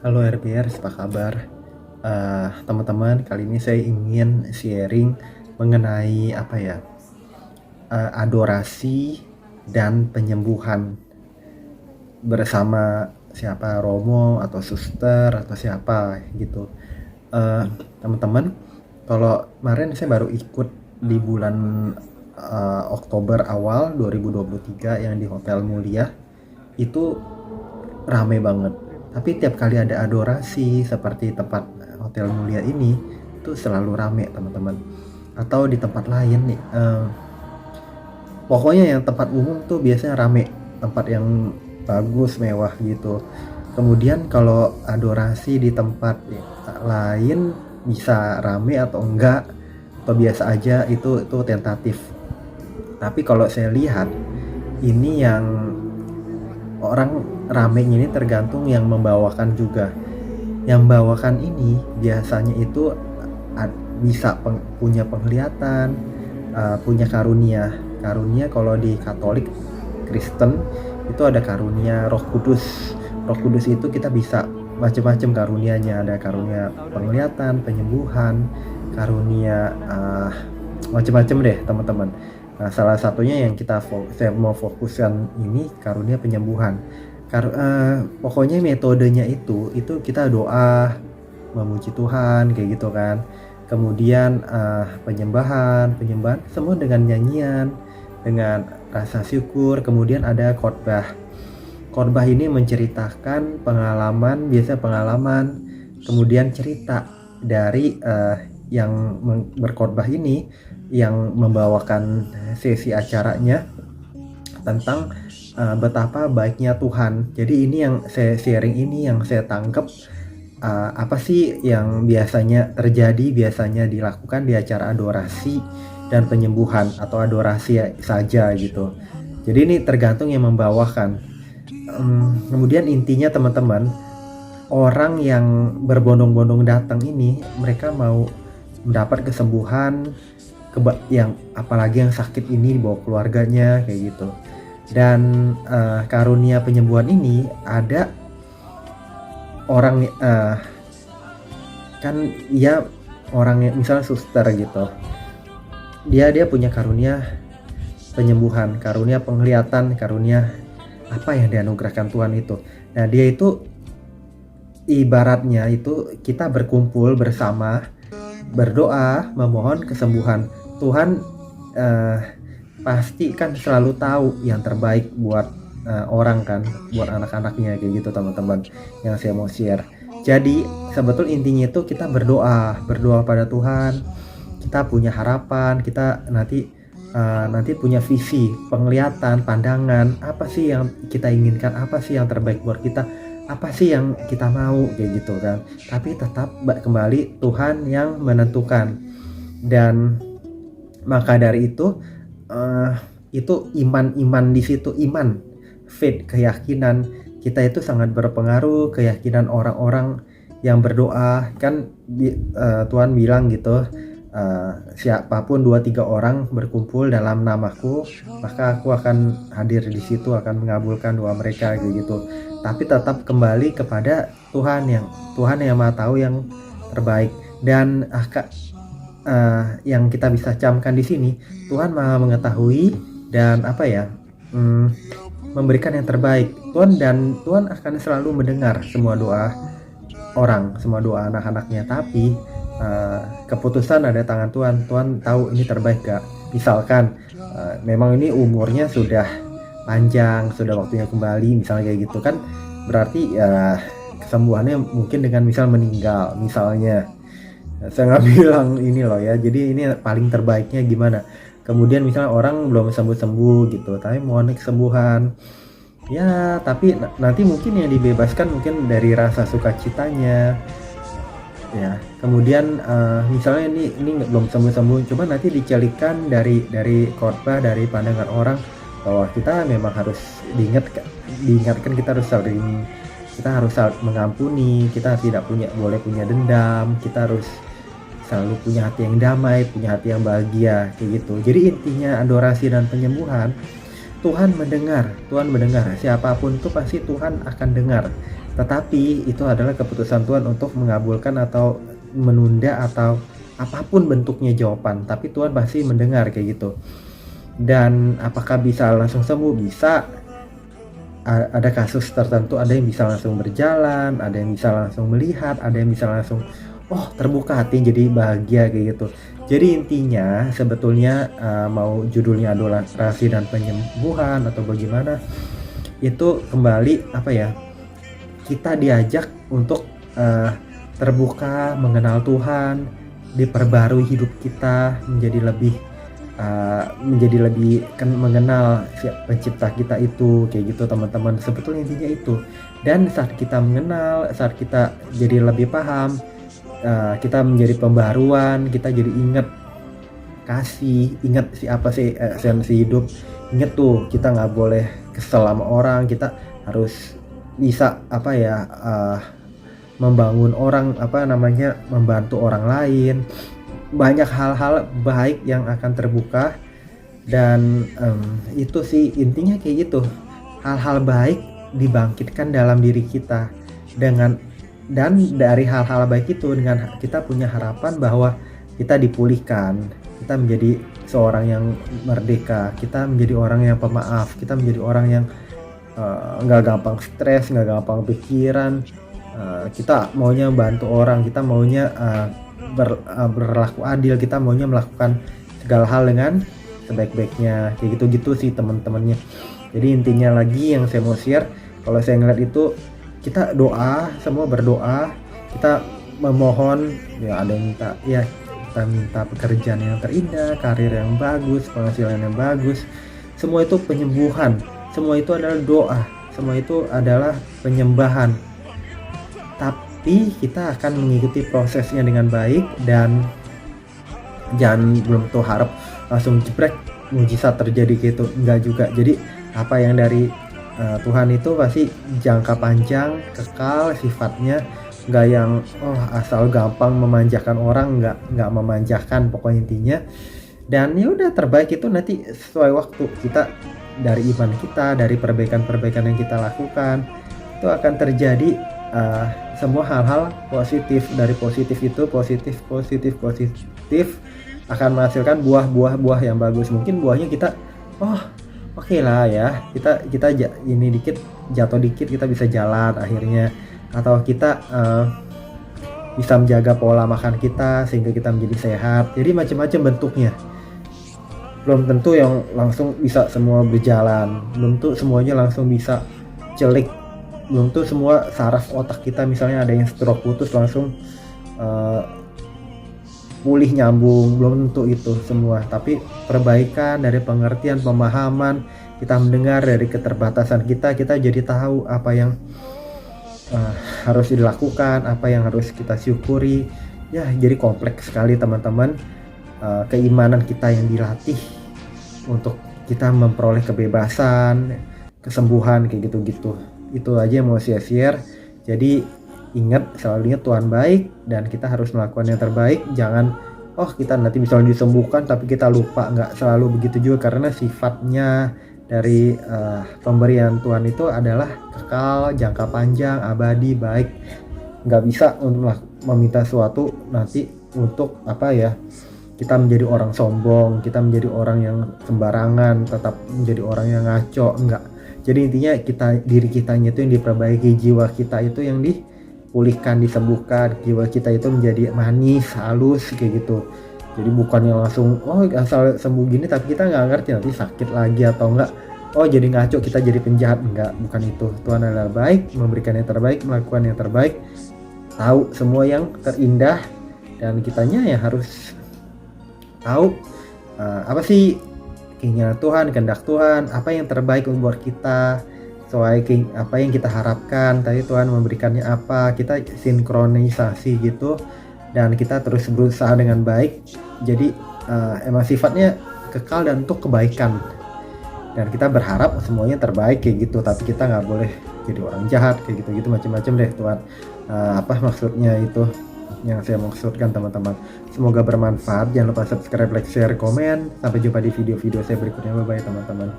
Halo RBR, apa kabar? Teman-teman, kali ini saya ingin sharing mengenai adorasi dan penyembuhan bersama siapa Romo atau suster atau siapa gitu. Eh, Teman-teman, kalau kemarin saya baru ikut di bulan Oktober awal 2023 yang di Hotel Mulia itu rame banget. Tapi tiap kali ada adorasi seperti tempat Hotel Mulia ini itu selalu rame teman-teman. Atau di tempat lain nih, pokoknya yang tempat umum tuh biasanya rame, tempat yang bagus, mewah gitu. Kemudian kalau adorasi di tempat lain bisa rame atau enggak, atau biasa aja, itu tentatif. Tapi kalau saya lihat ini yang orang ramenya ini tergantung yang membawakan juga. Yang membawakan ini biasanya itu bisa punya penglihatan, punya karunia. Karunia kalau di Katolik Kristen itu ada karunia Roh Kudus. Roh Kudus itu kita bisa macam-macam karunianya. Ada karunia penglihatan, penyembuhan, karunia macam-macam deh teman-teman. Nah, salah satunya yang saya mau fokuskan ini karunia penyembuhan. Pokoknya metodenya itu kita doa, memuji Tuhan kayak gitu kan. Kemudian penyembahan semua dengan nyanyian, dengan rasa syukur. Kemudian ada khotbah. Khotbah ini menceritakan biasa pengalaman, kemudian cerita dari yang berkhotbah ini, yang membawakan sesi acaranya tentang betapa baiknya Tuhan. Jadi ini yang saya sharing, ini yang saya tangkap, apa sih yang biasanya dilakukan di acara adorasi dan penyembuhan atau adorasi saja gitu. Jadi ini tergantung yang membawakan. Kemudian intinya teman-teman, orang yang berbondong-bondong datang ini mereka mau mendapat kesembuhan, yang apalagi yang sakit ini dibawa keluarganya kayak gitu. Dan karunia penyembuhan ini ada orang kan ya, orang yang misalnya suster gitu, dia punya karunia penyembuhan, karunia penglihatan, karunia apa yang dianugerahkan Tuhan itu. Nah, dia itu ibaratnya itu kita berkumpul bersama, berdoa, memohon kesembuhan. Tuhan pasti kan selalu tahu yang terbaik buat orang kan, buat anak-anaknya kayak gitu teman-teman, yang saya mau share. Jadi sebetulnya intinya itu kita berdoa pada Tuhan. Kita punya harapan, kita nanti punya visi, penglihatan, pandangan, apa sih yang kita inginkan, apa sih yang terbaik buat kita, apa sih yang kita mau kayak gitu kan. Tapi tetap kembali Tuhan yang menentukan. Dan maka dari itu iman di situ, iman, faith, keyakinan kita itu sangat berpengaruh. Keyakinan orang-orang yang berdoa kan, Tuhan bilang gitu, siapapun 2-3 orang berkumpul dalam namaku, maka aku akan hadir di situ, akan mengabulkan doa mereka kayak gitu. Tapi tetap kembali kepada Tuhan yang Maha Tahu yang terbaik. Dan yang kita bisa camkan di sini, Tuhan Maha mengetahui dan memberikan yang terbaik. Tuhan akan selalu mendengar semua doa orang, semua doa anak-anaknya. Tapi keputusan ada tangan Tuhan. Tuhan tahu ini terbaik gak. Misalkan memang ini umurnya sudah panjang, sudah waktunya kembali, misalnya kayak gitu kan, berarti kesembuhannya mungkin dengan misal meninggal misalnya. Saya nggak bilang ini loh ya, jadi ini paling terbaiknya gimana. Kemudian misalnya orang belum sembuh gitu, tapi mohon kesembuhan ya, tapi nanti mungkin yang dibebaskan mungkin dari rasa sukacitanya ya. Kemudian misalnya ini belum sembuh, coba nanti dicelikan dari khotbah, dari pandangan orang, bahwa kita memang harus diingatkan kita harus mengampuni, kita tidak boleh punya dendam, kita harus selalu punya hati yang damai, punya hati yang bahagia kayak gitu. Jadi intinya adorasi dan penyembuhan, Tuhan mendengar siapapun itu pasti Tuhan akan dengar. Tetapi itu adalah keputusan Tuhan untuk mengabulkan atau menunda atau apapun bentuknya jawaban, tapi Tuhan pasti mendengar kayak gitu. Dan apakah bisa langsung sembuh? Bisa. Ada kasus tertentu, ada yang bisa langsung berjalan, ada yang bisa langsung melihat, ada yang bisa langsung terbuka hati jadi bahagia kayak gitu. Jadi intinya sebetulnya mau judulnya adorasi dan penyembuhan atau bagaimana, itu kembali kita diajak untuk terbuka, mengenal Tuhan, diperbarui hidup kita menjadi lebih mengenal pencipta kita itu kayak gitu teman-teman. Sebetulnya intinya itu. Dan saat kita mengenal, saat kita jadi lebih paham, kita menjadi pembaruan, kita jadi ingat kasih, ingat siapa sih esensi hidup, ingat tuh kita nggak boleh kesel sama orang, kita harus bisa membangun orang, membantu orang lain. Banyak hal-hal baik yang akan terbuka. Dan itu sih intinya kayak gitu. Hal-hal baik dibangkitkan dalam diri kita, dan dari hal-hal baik itu dengan kita punya harapan bahwa kita dipulihkan, kita menjadi seorang yang merdeka, kita menjadi orang yang pemaaf, kita menjadi orang yang nggak gampang stres, nggak gampang pikiran. Kita maunya bantu orang, kita maunya berlaku adil, kita maunya melakukan segala hal dengan sebaik-baiknya kayak gitu-gitu sih teman-temannya. Jadi intinya lagi yang saya mau share, kalau saya ngeliat itu, kita doa, semua berdoa, kita memohon, ya ada yang minta, ya kita minta pekerjaan yang terindah, karir yang bagus, penghasilan yang bagus, semua itu penyembuhan, semua itu adalah doa, semua itu adalah penyembahan. Tapi kita akan mengikuti prosesnya dengan baik, dan jangan belum tuh harap langsung jebrek mujizat terjadi gitu, enggak juga. Jadi apa yang dari Tuhan itu pasti jangka panjang, kekal sifatnya, enggak yang asal gampang memanjakan orang, enggak memanjakan pokoknya intinya. Dan ya udah, terbaik itu nanti sesuai waktu kita, dari iman kita, dari perbaikan-perbaikan yang kita lakukan, itu akan terjadi semua hal-hal positif. Dari positif itu positif akan menghasilkan buah-buah yang bagus. Mungkin buahnya kita oke lah ya, kita ini dikit, jatuh dikit, kita bisa jalan akhirnya, atau kita bisa menjaga pola makan kita sehingga kita menjadi sehat. Jadi macam-macam bentuknya. Belum tentu yang langsung bisa semua berjalan, belum tentu semuanya langsung bisa jelek, belum tentu semua saraf otak kita, misalnya ada yang stroke putus langsung pulih nyambung, belum tentu itu semua. Tapi perbaikan dari pengertian, pemahaman, kita mendengar dari keterbatasan kita jadi tahu apa yang harus dilakukan, apa yang harus kita syukuri. Ya, jadi kompleks sekali teman-teman. Keimanan kita yang dilatih untuk kita memperoleh kebebasan, kesembuhan kayak gitu-gitu. Itu aja yang mau saya share. Jadi ingat, selalu ingat Tuhan baik, dan kita harus melakukan yang terbaik. Jangan kita nanti misalnya disembuhkan tapi kita lupa, nggak selalu begitu juga, karena sifatnya dari pemberian Tuhan itu adalah kekal, jangka panjang, abadi, baik. Nggak bisa untuk meminta sesuatu nanti untuk kita menjadi orang sombong, kita menjadi orang yang sembarangan, tetap menjadi orang yang ngaco, enggak. Jadi intinya diri kitanya itu yang diperbaiki, jiwa kita itu yang dipulihkan, disembuhkan, jiwa kita itu menjadi manis, halus kayak gitu. Jadi bukan yang langsung asal sembuh gini tapi kita nggak ngerti nanti sakit lagi, atau enggak jadi ngaco, kita jadi penjahat. Enggak, bukan itu. Tuhan adalah baik, memberikan yang terbaik, melakukan yang terbaik, tahu semua yang terindah, dan kitanya yang harus tahu apa sih keinginan Tuhan, kehendak Tuhan, apa yang terbaik buat kita, sesuai apa yang kita harapkan. Tadi Tuhan memberikannya apa, kita sinkronisasi gitu, dan kita terus berusaha dengan baik. Jadi emang sifatnya kekal dan untuk kebaikan, dan kita berharap semuanya terbaik kayak gitu. Tapi kita nggak boleh jadi orang jahat kayak gitu-gitu, macam-macam deh Tuhan. Apa maksudnya itu yang saya maksudkan teman-teman. Semoga bermanfaat. Jangan lupa subscribe, like, share, komen. Sampai jumpa di video-video saya berikutnya. Bye bye teman-teman.